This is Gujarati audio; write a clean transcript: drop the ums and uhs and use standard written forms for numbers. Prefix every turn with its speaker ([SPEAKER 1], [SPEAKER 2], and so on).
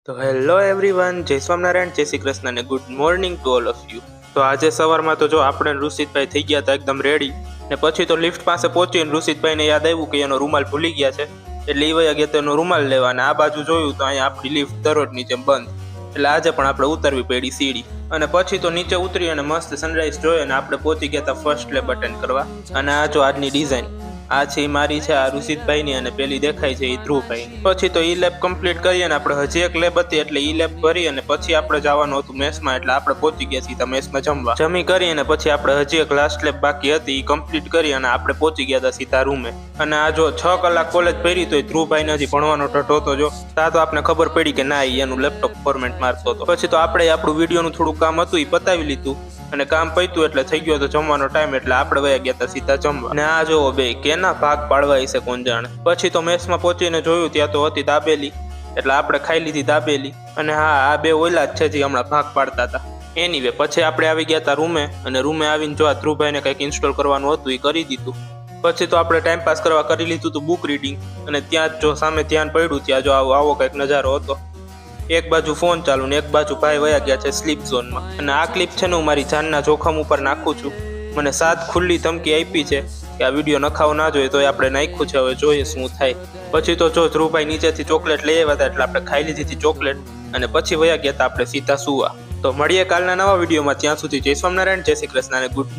[SPEAKER 1] તો હેલો એવરીવન, જય સ્વામિનારાયણ, જય શ્રી કૃષ્ણ અને good morning to all of you. તો આજે સવારમાં તો જો આપણે ઋષિતભાઈ થઈ ગયા હતા એકદમ રેડી, ને પછી તો લિફ્ટ પાસે પહોંચીને ઋષિતભાઈને યાદ આવ્યું કે એનો રૂમાલ ભૂલી ગયા છે, એટલે એ વયા ગયા તો એનો રૂમાલ લેવા. અને આ બાજુ જોયું તો અહીંયા આપણી લિફ્ટ દરરોજની જેમ બંધ, એટલે આજે પણ આપણે ઉતરવી પડી સીડી. અને પછી તો નીચે ઉતરી અને મસ્ત સનરાઈઝ જોઈ અને આપણે પહોંચી ગયા હતા ફર્સ્ટ લેબ અટેન્ડ કરવા. અને આ જો આજની ડિઝાઇન આ છે મારી છે, આ ઋષિતભાઈની, અને પેલી દેખાય છે એ ધ્રુવભાઈની. પછી તો ઈ લેબ કમ્પ્લીટ કરી અને આપણે હજી એક લેબ હતી એટલે ઈ લેબ ભરી અને પછી આપણે જવાનું હતું મેસમાં, એટલે આપણે પહોંચી ગયા સીધા મેસમાં જમવા. જમી કરી અને પછી આપણે હજી એક લાસ્ટ લેબ બાકી હતી એ કમ્પ્લીટ કરી અને આપણે પહોંચી ગયા હતા સીધા રૂમે. અને આ જો 6 કલાક કોલેજ ભરી તો ધ્રુવભાઈને હજી ભણવાનો ઢઢો હતો જો. તા તો આપણે ખબર પડી કે ના એનું લેપટોપ ફોર્મેટ મારતો હતો. પછી તો આપણે આપણું વિડીયોનું થોડું કામ હતું એ પતાવી લીધું અને કામ પત્યું એટલે થઈ ગયો તો જમવાનો ટાઈમ, એટલે આપણે વયા ગયા હતા સીધા જમવા. ને આ જોવો બે કેના ભાગ પાડવા છે કોણ જાણે. પછી તો મેસમાં પહોંચીને જોયું ત્યાં તો હતી દાબેલી, એટલે આપણે ખાઈ લીધી દાબેલી. અને હા, આ બે ઓલા જ છે જે હમણાં ભાગ પાડતા હતા. એનીવે પછી આપણે આવી ગયા હતા રૂમે, અને રૂમે આવીને જો આ ધ્રુવભાઈને કંઈક ઇન્સ્ટોલ કરવાનું હતું એ કરી દીધું. પછી તો આપણે ટાઈમ પાસ કરવા કરી લીધું હતું બુક રીડિંગ, અને ત્યાં જ જો સામે ધ્યાન પડ્યું ત્યાં જો આવો કંઈક નજારો હતો. એક બાજુ ફોન ચાલુ ને એક બાજુ ભાઈ વયા ગયા છે સ્લીપ ઝોનમાં. અને આ ક્લિપ છે ને હું મારી જાનના જોખમ ઉપર નાખું છું. મને 7 ખુલ્લી ધમકી આપી છે કે આ વિડીયો નખાવો ના જોઈએ, તો આપણે નાખ્યું છે, હવે જોઈએ શું થાય. પછી તો જો ધ્રુવભાઈ નીચેથી ચોકલેટ લઈ આવ્યા હતા એટલે આપણે ખાઈ લીધી હતી ચોકલેટ, અને પછી વયા ગયા હતા આપણે સીધા સુવા. તો મળીએ કાલના નવા વિડીયોમાં, ત્યાં સુધી જય સ્વામિનારાયણ, જય શ્રી કૃષ્ણ અને ગુડ નાઇટ.